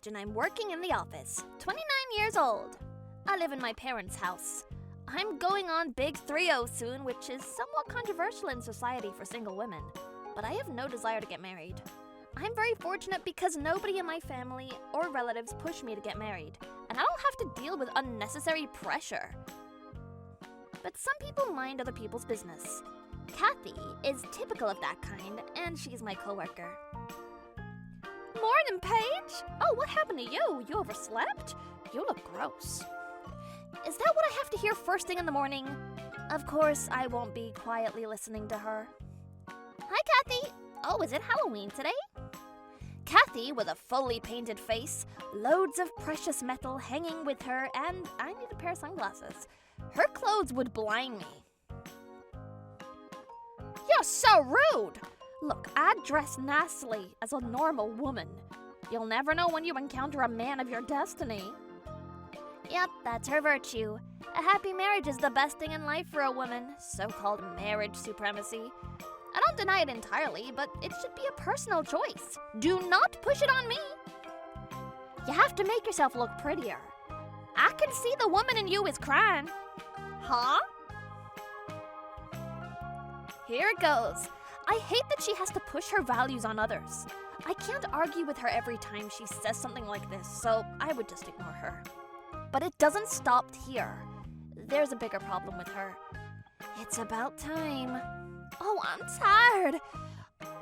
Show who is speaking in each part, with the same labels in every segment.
Speaker 1: Sabotage, and I'm working in the office. 29 years old. I live in my parents' house. I'm going on Big 3-0 soon, which is somewhat controversial in society for single women. But I have no desire to get married. I'm very fortunate because nobody in my family or relatives push me to get married, and I don't have to deal with unnecessary pressure. But some people mind other people's business. Kathy is typical of that kind, and she's my coworker. Morning, Paige! Oh, what happened to you? You overslept? You look gross. Is that what I have to hear first thing in the morning? Of course, I won't be quietly listening to her. Hi, Kathy! Oh, is it Halloween today? Kathy, with a fully painted face, loads of precious metal hanging with her, and I need a pair of sunglasses. Her clothes would blind me. You're so rude! Look, I dress nastily as a normal woman. You'll never know when you encounter a man of your destiny. Yep, that's her virtue. A happy marriage is the best thing in life for a woman, so-called marriage supremacy. I don't deny it entirely, but it should be a personal choice. Do not push it on me. You have to make yourself look prettier. I can see the woman in you is crying. Huh? Here it goes. I hate that she has to push her values on others. I can't argue with her every time she says something like this, so I would just ignore her. But it doesn't stop here. There's a bigger problem with her. It's about time. Oh, I'm tired.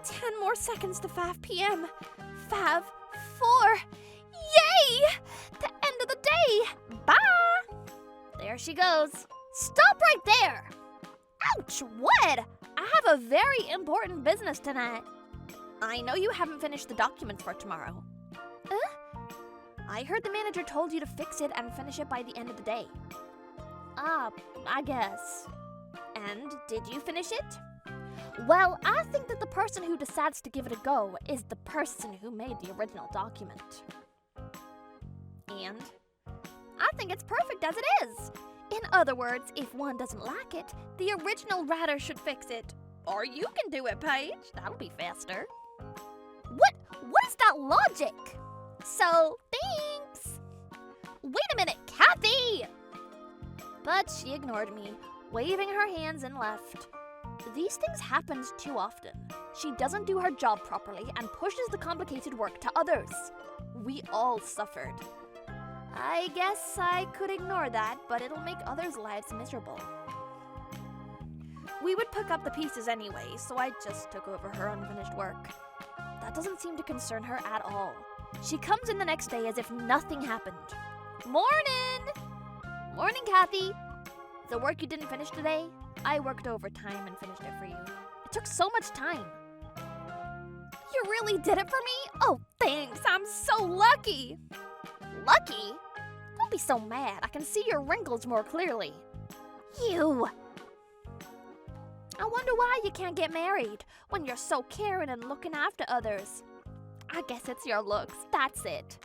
Speaker 1: 10 more seconds to 5 p.m. 5, 4. Yay! The end of the day. Bye! There she goes. Stop right there. Ouch, what? I have a very important business tonight. I know you haven't finished the documents for tomorrow. I heard the manager told you to fix it and finish it by the end of the day. I guess. And did you finish it? Well, I think that the person who decides to give it a go is the person who made the original document. And I think it's perfect as it is. In other words, if one doesn't like it, the original writer should fix it. Or you can do it, Paige. That'll be faster. What is that logic? So, thanks. Wait a minute, Kathy! But she ignored me, waving her hands and left. These things happen too often. She doesn't do her job properly and pushes the complicated work to others. We all suffered. I guess I could ignore that, but it'll make others' lives miserable. We would pick up the pieces anyway, so I just took over her unfinished work. That doesn't seem to concern her at all. She comes in the next day as if nothing happened. Morning! Morning, Kathy. The work you didn't finish today? I worked overtime and finished it for you. It took so much time. You really did it for me? Oh, thanks. I'm so lucky. Lucky? Don't be so mad. I can see your wrinkles more clearly. You. I wonder why you can't get married when you're so caring and looking after others. I guess it's your looks. That's it.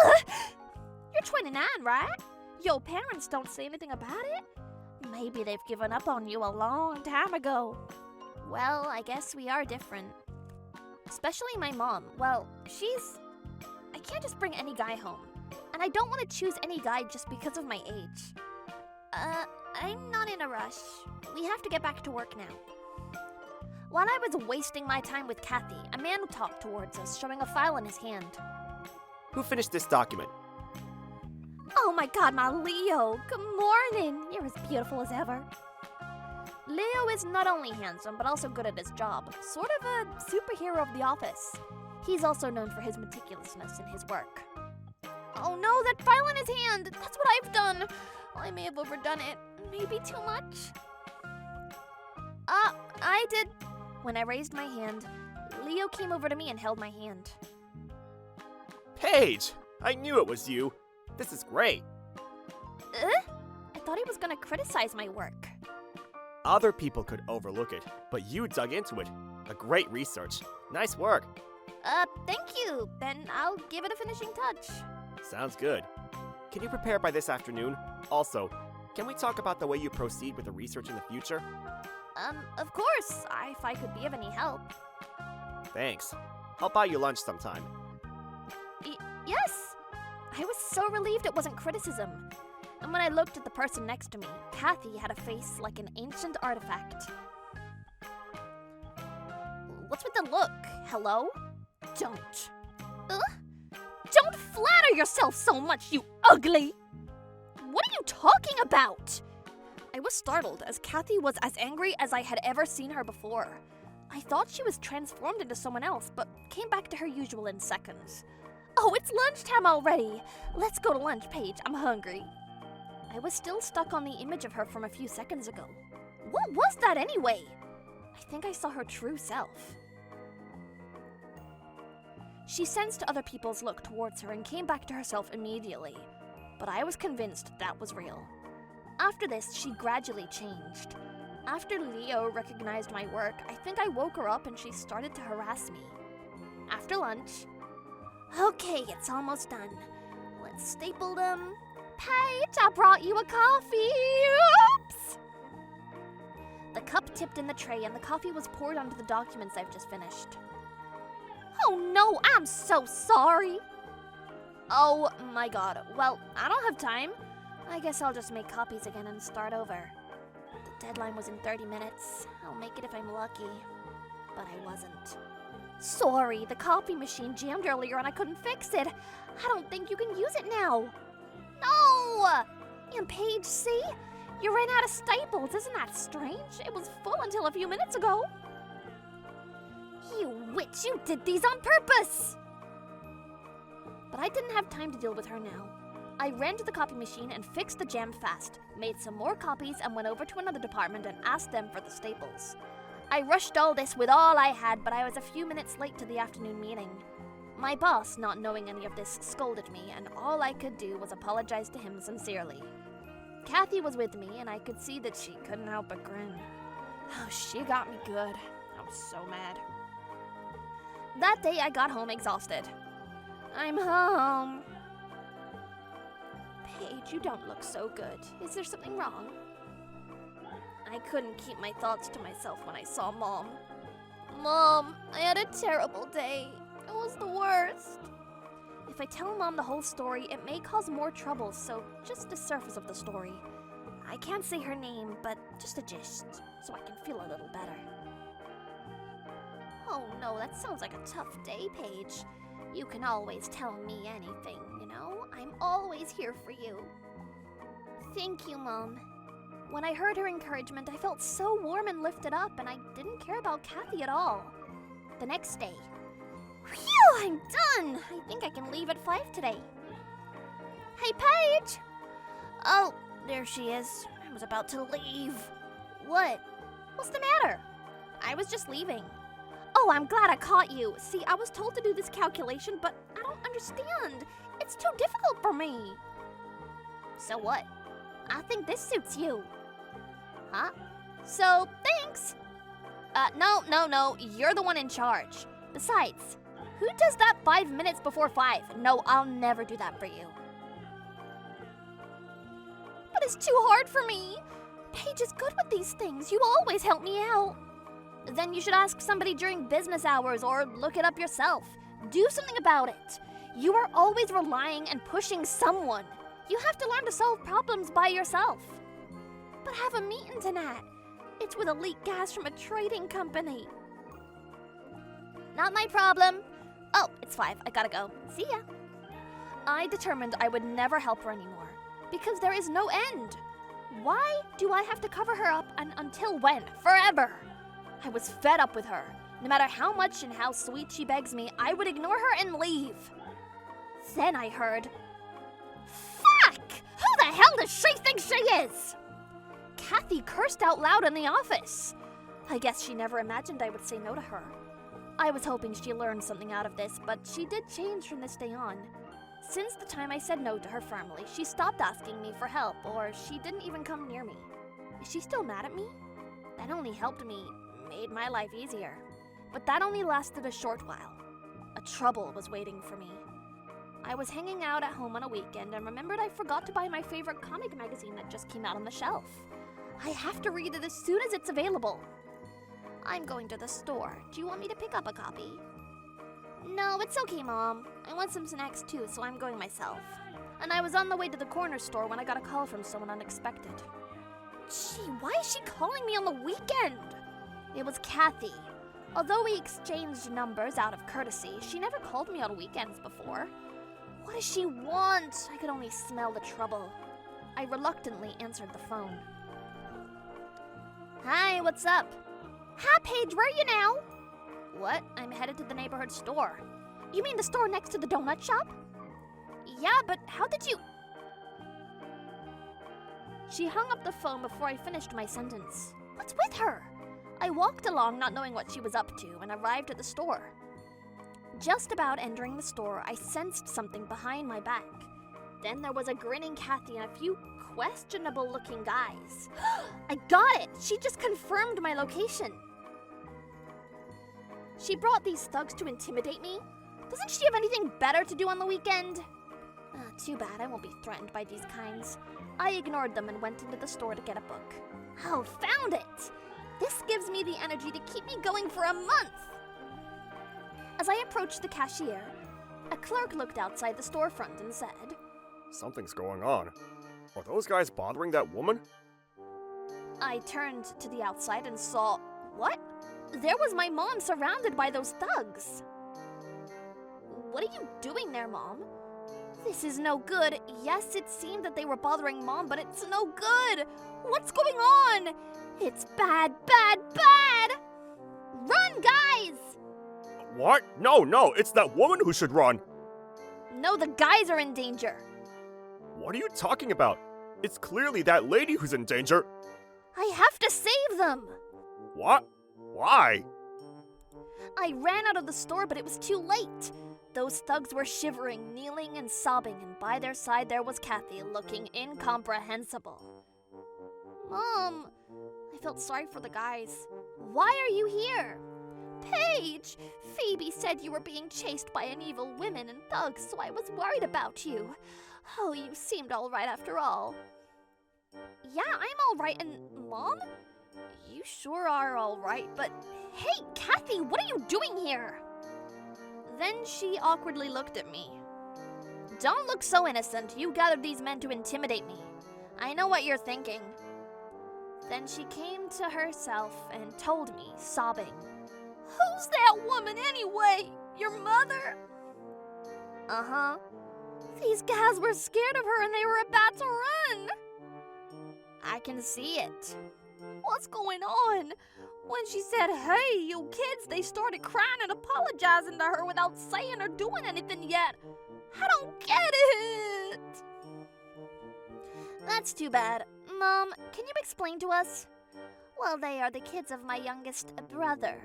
Speaker 1: You're 29, right? Your parents don't say anything about it? Maybe they've given up on you a long time ago. Well, I guess we are different. Especially my mom. Well, I can't just bring any guy home. And I don't want to choose any guy just because of my age. I'm not in a rush. We have to get back to work now. While I was wasting my time with Kathy, a man talked towards us, showing a file in his hand.
Speaker 2: Who finished this document?
Speaker 1: Oh my God, my Leo! Good morning! You're as beautiful as ever. Leo is not only handsome, but also good at his job. Sort of a superhero of the office. He's also known for his meticulousness in his work. Oh no, that file in his hand! That's what I've done! I may have overdone it. Maybe too much? I did. When I raised my hand, Leo came over to me and held my hand.
Speaker 2: Paige! I knew it was you. This is great.
Speaker 1: I thought he was gonna criticize my work.
Speaker 2: Other people could overlook it, but you dug into it. A great research. Nice work.
Speaker 1: Thank you. Then I'll give it a finishing touch.
Speaker 2: Sounds good. Can you prepare by this afternoon? Also, can we talk about the way you proceed with the research in the future?
Speaker 1: Of course, if I could be of any help.
Speaker 2: Thanks. I'll buy you lunch sometime.
Speaker 1: Yes, I was so relieved it wasn't criticism. And when I looked at the person next to me, Kathy had a face like an ancient artifact. What's with the look? Hello? Don't. Don't flatter yourself so much, you ugly! What are you talking about? I was startled as Kathy was as angry as I had ever seen her before. I thought she was transformed into someone else, but came back to her usual in seconds. Oh, it's lunchtime already. Let's go to lunch, Paige. I'm hungry. I was still stuck on the image of her from a few seconds ago. What was that anyway? I think I saw her true self. She sensed other people's look towards her and came back to herself immediately. But I was convinced that was real. After this, she gradually changed. After Leo recognized my work, I think I woke her up and she started to harass me. After lunch, okay, it's almost done. Let's staple them. Paige, I brought you a coffee. Oops! The cup tipped in the tray and the coffee was poured onto the documents I've just finished. Oh no, I'm so sorry. Oh my god. Well, I don't have time. I guess I'll just make copies again and start over. The deadline was in 30 minutes. I'll make it if I'm lucky. But I wasn't. Sorry, the copy machine jammed earlier and I couldn't fix it. I don't think you can use it now. No! And Paige, see? You ran out of staples. Isn't that strange? It was full until a few minutes ago. You witch, you did these on purpose! But I didn't have time to deal with her now. I ran to the copy machine and fixed the jam fast, made some more copies and went over to another department and asked them for the staples. I rushed all this with all I had, but I was a few minutes late to the afternoon meeting. My boss, not knowing any of this, scolded me, and all I could do was apologize to him sincerely. Kathy was with me, and I could see that she couldn't help but grin. Oh, she got me good. I was so mad. That day I got home exhausted. I'm home. Paige, you don't look so good. Is there something wrong? I couldn't keep my thoughts to myself when I saw Mom. Mom, I had a terrible day. It was the worst. If I tell Mom the whole story, it may cause more trouble, so just the surface of the story. I can't say her name, but just a gist, so I can feel a little better. Oh no, that sounds like a tough day, Paige. You can always tell me anything, you know? I'm always here for you. Thank you, Mom. When I heard her encouragement, I felt so warm and lifted up, and I didn't care about Kathy at all. The next day. Phew, I'm done! I think I can leave at 5 today. Hey, Paige! Oh, there she is. I was about to leave. What? What's the matter? I was just leaving. Oh, I'm glad I caught you. See, I was told to do this calculation, but I don't understand. It's too difficult for me. So what? I think this suits you. Huh? So, thanks. No. You're the one in charge. Besides, who does that 5 minutes before 5? No, I'll never do that for you. But it's too hard for me. Paige is good with these things. You always help me out. Then you should ask somebody during business hours or look it up yourself. Do something about it. You are always relying and pushing someone. You have to learn to solve problems by yourself. But I have a meeting tonight. It's with a leak gas from a trading company. Not my problem. Oh, it's 5. I gotta go. See ya. I determined I would never help her anymore because there is no end. Why do I have to cover her up and until when? Forever. I was fed up with her. No matter how much and how sweet she begs me, I would ignore her and leave. Then I heard, "Fuck! Who the hell does she think she is?" Kathy cursed out loud in the office. I guess she never imagined I would say no to her. I was hoping she learned something out of this, but she did change from this day on. Since the time I said no to her firmly, she stopped asking me for help, or she didn't even come near me. Is she still mad at me? That only helped me, made my life easier. But that only lasted a short while. A trouble was waiting for me. I was hanging out at home on a weekend and remembered I forgot to buy my favorite comic magazine that just came out on the shelf. I have to read it as soon as it's available. I'm going to the store. Do you want me to pick up a copy? No, it's okay, Mom. I want some snacks too, so I'm going myself. and I was on the way to the corner store when I got a call from someone unexpected. Gee, why is she calling me on the weekend? It was Kathy. Although we exchanged numbers out of courtesy, she never called me on weekends before. What does she want? I could only smell the trouble. I reluctantly answered the phone. Hi, what's up? Hi, Paige, where are you now? What? I'm headed to the neighborhood store. You mean the store next to the donut shop? Yeah, but how did you... She hung up the phone before I finished my sentence. What's with her? I walked along not knowing what she was up to and arrived at the store. Just about entering the store, I sensed something behind my back. Then there was a grinning Kathy and a few questionable-looking guys. I got it! She just confirmed my location. She brought these thugs to intimidate me? Doesn't she have anything better to do on the weekend? Too bad, I won't be threatened by these kinds. I ignored them and went into the store to get a book. Oh, found it! This gives me the energy to keep me going for a month! As I approached the cashier, a clerk looked outside the storefront and said,
Speaker 2: Something's going on. Are those guys bothering that woman?
Speaker 1: I turned to the outside and saw... What? There was my mom surrounded by those thugs. What are you doing there, Mom? This is no good. Yes, it seemed that they were bothering Mom, but it's no good. What's going on? It's bad, bad, bad! Run, guys!
Speaker 2: What? No, it's that woman who should run.
Speaker 1: No, the guys are in danger.
Speaker 2: What are you talking about? It's clearly that lady who's in danger.
Speaker 1: I have to save them.
Speaker 2: What? Why?
Speaker 1: I ran out of the store, but it was too late. Those thugs were shivering, kneeling, and sobbing, and by their side there was Kathy, looking incomprehensible. Mom, I felt sorry for the guys. Why are you here? Paige, Phoebe said you were being chased by an evil woman and thugs, so I was worried about you. Oh, you seemed all right after all. Yeah, I'm all right, and Mom? You sure are all right, but hey, Kathy, what are you doing here? Then she awkwardly looked at me. Don't look so innocent. You gathered these men to intimidate me. I know what you're thinking. Then she came to herself and told me, sobbing, Who's that woman anyway? Your mother? Uh-huh. These guys were scared of her and they were about to run. I can see it. What's going on? When she said, hey, you kids, they started crying and apologizing to her without saying or doing anything yet. I don't get it. That's too bad. Mom, can you explain to us? Well, they are the kids of my youngest brother.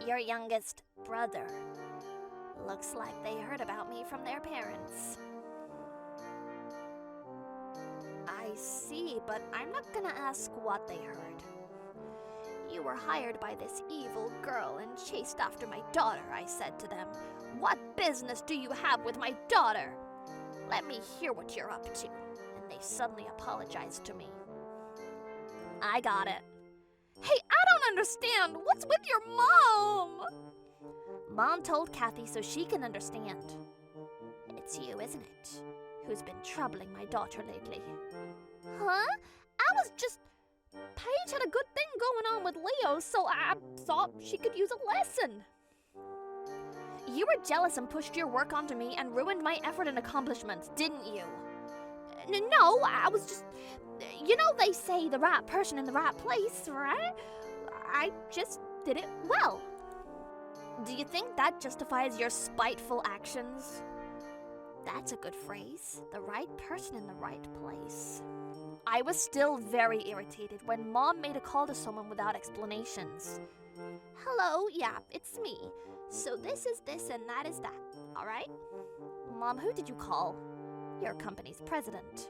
Speaker 1: Your youngest brother. Looks like they heard about me from their parents. I see, but I'm not gonna ask what they heard. You were hired by this evil girl and chased after my daughter, I said to them. What business do you have with my daughter? Let me hear what you're up to. And they suddenly apologized to me. I got it. Hey, I don't understand. What's with your mom? Mom told Kathy so she can understand. It's you, isn't it? Who's been troubling my daughter lately. Huh? I was just... Paige had a good thing going on with Leo, so I thought she could use a lesson. You were jealous and pushed your work onto me and ruined my effort and accomplishments, didn't you? No, I was just... You know they say the right person in the right place, right? I just did it well. Do you think that justifies your spiteful actions? That's a good phrase. The right person in the right place. I was still very irritated when Mom made a call to someone without explanations. Hello, yeah, it's me. So this is this and that is that, all right? Mom, who did you call? Your company's president.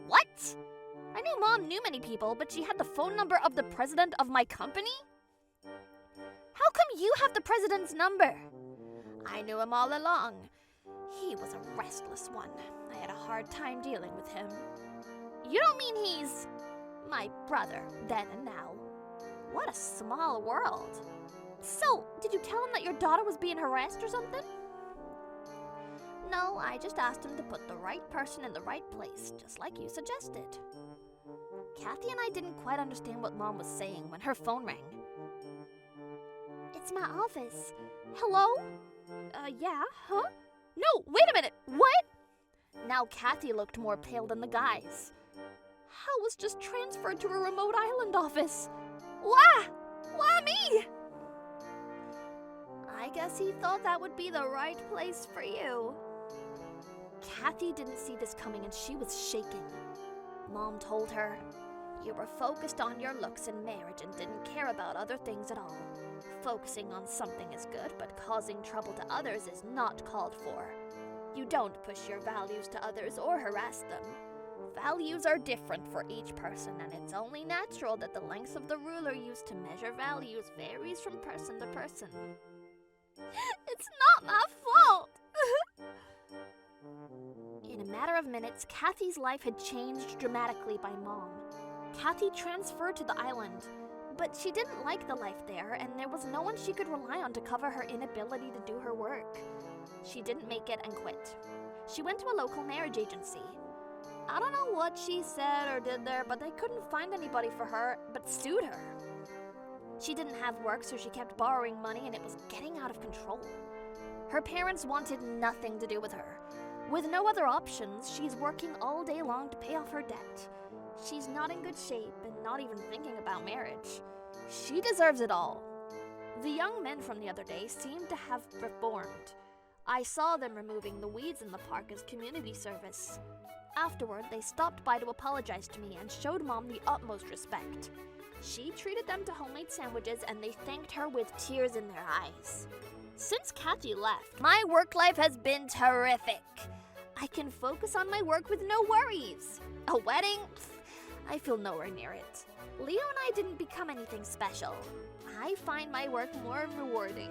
Speaker 1: What? I knew Mom knew many people, but she had the phone number of the president of my company? How come you have the president's number? I knew him all along. He was a restless one. I had a hard time dealing with him. You don't mean he's my brother, then and now. What a small world. So, did you tell him that your daughter was being harassed or something? No, I just asked him to put the right person in the right place, just like you suggested. Kathy and I didn't quite understand what Mom was saying when her phone rang. It's my office. Hello? Yeah, huh? No, wait a minute, what? Now Kathy looked more pale than the guys. Hal was just transferred to a remote island office. Why? Why me? I guess he thought that would be the right place for you. Kathy didn't see this coming and she was shaking. Mom told her, you were focused on your looks and marriage and didn't care about other things at all. Focusing on something is good, but causing trouble to others is not called for. You don't push your values to others or harass them. Values are different for each person, and it's only natural that the length of the ruler used to measure values varies from person to person. It's not my fault! In a matter of minutes, Kathy's life had changed dramatically by Mom. Kathy transferred to the island, but she didn't like the life there, and there was no one she could rely on to cover her inability to do her work. She didn't make it and quit. She went to a local marriage agency. I don't know what she said or did there, but they couldn't find anybody for her, but sued her. She didn't have work, so she kept borrowing money, and it was getting out of control. Her parents wanted nothing to do with her. With no other options, she's working all day long to pay off her debt. She's not in good shape and not even thinking about marriage. She deserves it all. The young men from the other day seemed to have reformed. I saw them removing the weeds in the park as community service. Afterward, they stopped by to apologize to me and showed Mom the utmost respect. She treated them to homemade sandwiches and they thanked her with tears in their eyes. Since Kathy left, my work life has been terrific. I can focus on my work with no worries. A wedding? I feel nowhere near it. Leo and I didn't become anything special. I find my work more rewarding.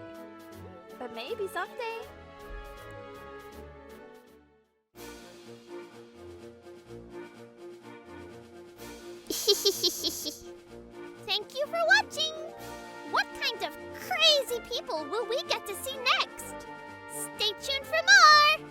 Speaker 1: But maybe someday. Thank you for watching! What kind of crazy people will we get to see next? Stay tuned for more!